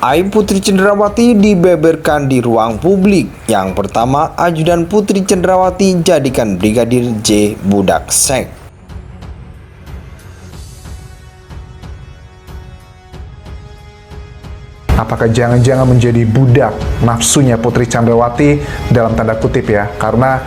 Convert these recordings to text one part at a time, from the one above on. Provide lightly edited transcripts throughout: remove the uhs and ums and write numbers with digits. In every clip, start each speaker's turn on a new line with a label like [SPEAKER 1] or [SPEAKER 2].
[SPEAKER 1] Aib Putri Cenderawati dibeberkan di ruang publik. Yang pertama, ajudan Putri Cenderawati jadikan Brigadir J budak seks.
[SPEAKER 2] Apakah jangan-jangan menjadi budak nafsunya Putri Cenderawati dalam tanda kutip ya? Karena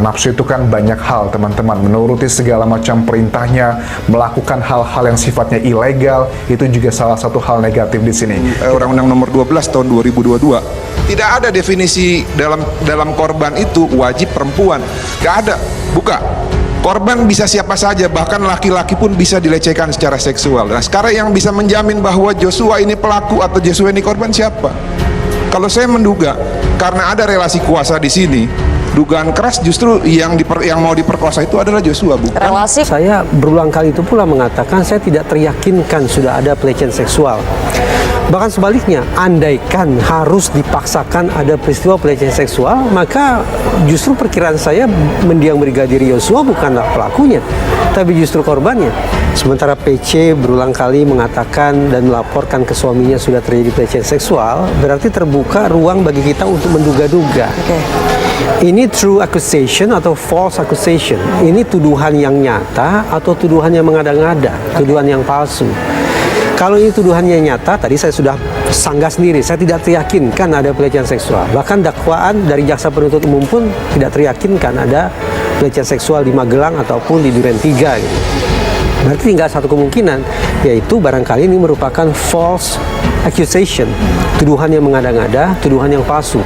[SPEAKER 2] nafsu itu kan banyak hal, teman-teman. Menuruti segala macam perintahnya, melakukan hal-hal yang sifatnya ilegal, itu juga salah satu hal negatif di sini.
[SPEAKER 3] Undang-Undang Nomor 12 tahun 2022 tidak ada definisi dalam korban itu wajib perempuan. Gak ada, buka. Korban bisa siapa saja, bahkan laki-laki pun bisa dilecehkan secara seksual. Nah, sekarang yang bisa menjamin bahwa Joshua ini pelaku atau Joshua ini korban siapa? Kalau saya menduga, karena ada relasi kuasa di sini, dugaan keras justru yang mau diperkosa itu adalah Joshua, bukan?
[SPEAKER 4] Relasi. Saya berulang kali itu pula mengatakan saya tidak teryakinkan sudah ada pelecehan seksual. Bahkan sebaliknya, andaikan harus dipaksakan ada peristiwa pelecehan seksual, maka justru perkiraan saya mendiang Brigadir Yosua bukanlah pelakunya, tapi justru korbannya. Sementara PC berulang kali mengatakan dan melaporkan ke suaminya sudah terjadi pelecehan seksual, berarti terbuka ruang bagi kita untuk menduga-duga. Ini true accusation atau false accusation? Ini tuduhan yang nyata atau tuduhan yang mengada-ngada, tuduhan yang palsu? Kalau ini tuduhannya nyata, tadi saya sudah sanggah sendiri, saya tidak teryakinkan ada pelecehan seksual. Bahkan dakwaan dari jaksa penuntut umum pun tidak teryakinkan ada pelecehan seksual di Magelang ataupun di Duren 3 gitu. Berarti tinggal satu kemungkinan, yaitu barangkali ini merupakan false accusation, tuduhan yang mengada-ngada, tuduhan yang palsu.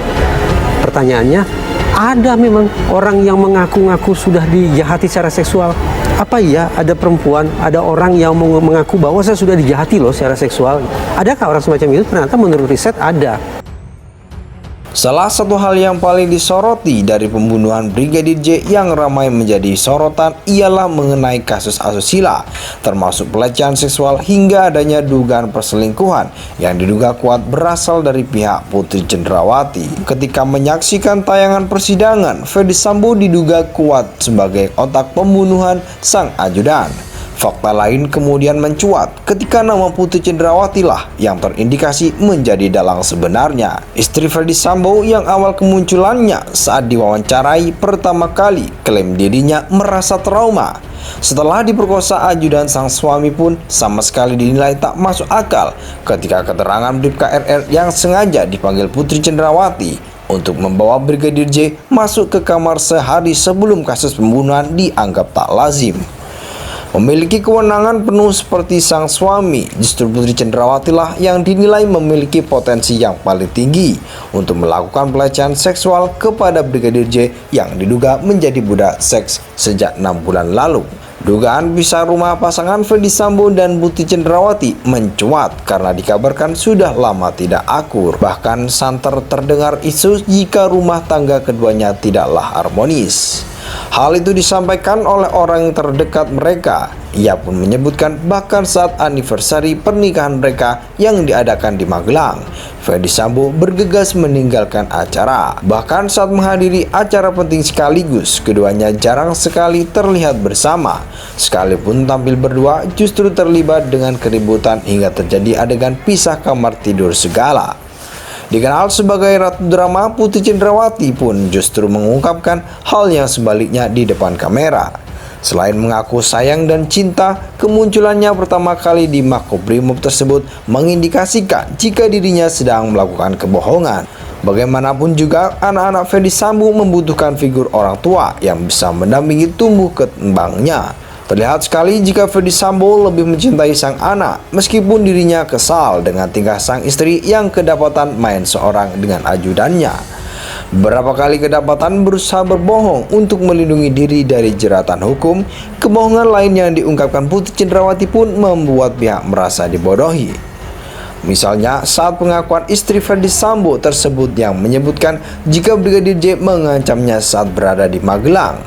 [SPEAKER 4] Pertanyaannya, ada memang orang yang mengaku-ngaku sudah dijahati secara seksual? Apa iya ada perempuan, ada orang yang mengaku bahwa saya sudah dijahati loh secara seksual? Adakah orang semacam itu? Ternyata menurut riset ada.
[SPEAKER 1] Salah satu hal yang paling disoroti dari pembunuhan Brigadir J yang ramai menjadi sorotan ialah mengenai kasus asusila, termasuk pelecehan seksual hingga adanya dugaan perselingkuhan yang diduga kuat berasal dari pihak Putri Cenderawati. Ketika menyaksikan tayangan persidangan, Ferdy Sambo diduga kuat sebagai otak pembunuhan sang ajudan. Fakta lain kemudian mencuat ketika nama Putri Cenderawati lah yang terindikasi menjadi dalang sebenarnya. Istri Ferdy Sambo yang awal kemunculannya saat diwawancarai pertama kali klaim dirinya merasa trauma. Setelah diperkosa ajudan sang suami pun sama sekali dinilai tak masuk akal ketika keterangan Bribka RR yang sengaja dipanggil Putri Cenderawati untuk membawa Brigadir J masuk ke kamar sehari sebelum kasus pembunuhan dianggap tak lazim. Memiliki kewenangan penuh seperti sang suami, justru Putri Cenderawati lah yang dinilai memiliki potensi yang paling tinggi untuk melakukan pelecehan seksual kepada Brigadir J yang diduga menjadi budak seks sejak 6 bulan lalu. Dugaan pisah rumah pasangan Ferdy Sambo dan Putri Cenderawati mencuat karena dikabarkan sudah lama tidak akur. Bahkan santer terdengar isu jika rumah tangga keduanya tidaklah harmonis. Hal itu disampaikan oleh orang yang terdekat mereka. Ia pun menyebutkan bahkan saat anniversary pernikahan mereka yang diadakan di Magelang, Ferdy Sambo bergegas meninggalkan acara. Bahkan saat menghadiri acara penting sekaligus, keduanya jarang sekali terlihat bersama. Sekalipun tampil berdua, justru terlibat dengan keributan hingga terjadi adegan pisah kamar tidur segala. Dikenal sebagai ratu drama, Putri Cenderawati pun justru mengungkapkan hal yang sebaliknya di depan kamera. Selain mengaku sayang dan cinta, kemunculannya pertama kali di Makobrimob tersebut mengindikasikan jika dirinya sedang melakukan kebohongan. Bagaimanapun juga, anak-anak Ferdy Sambo membutuhkan figur orang tua yang bisa mendampingi tumbuh kembangnya. Terlihat sekali jika Ferdy Sambo lebih mencintai sang anak, meskipun dirinya kesal dengan tingkah sang istri yang kedapatan main seorang dengan ajudannya. Beberapa kali kedapatan berusaha berbohong untuk melindungi diri dari jeratan hukum. Kebohongan lain yang diungkapkan Putri Cenderawati pun membuat pihak merasa dibodohi. Misalnya saat pengakuan istri Ferdy Sambo tersebut yang menyebutkan jika Brigadir J mengancamnya saat berada di Magelang.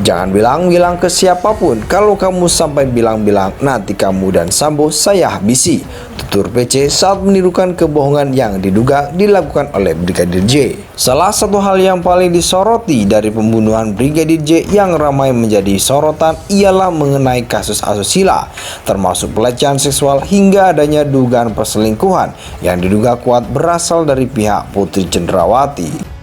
[SPEAKER 1] Jangan bilang-bilang ke siapapun, kalau kamu sampai bilang-bilang nanti kamu dan Sambo saya habisi, tutur PC saat menirukan kebohongan yang diduga dilakukan oleh Brigadir J. Salah satu hal yang paling disoroti dari pembunuhan Brigadir J yang ramai menjadi sorotan ialah mengenai kasus asusila, termasuk pelecehan seksual hingga adanya dugaan perselingkuhan yang diduga kuat berasal dari pihak Putri Cenderawati.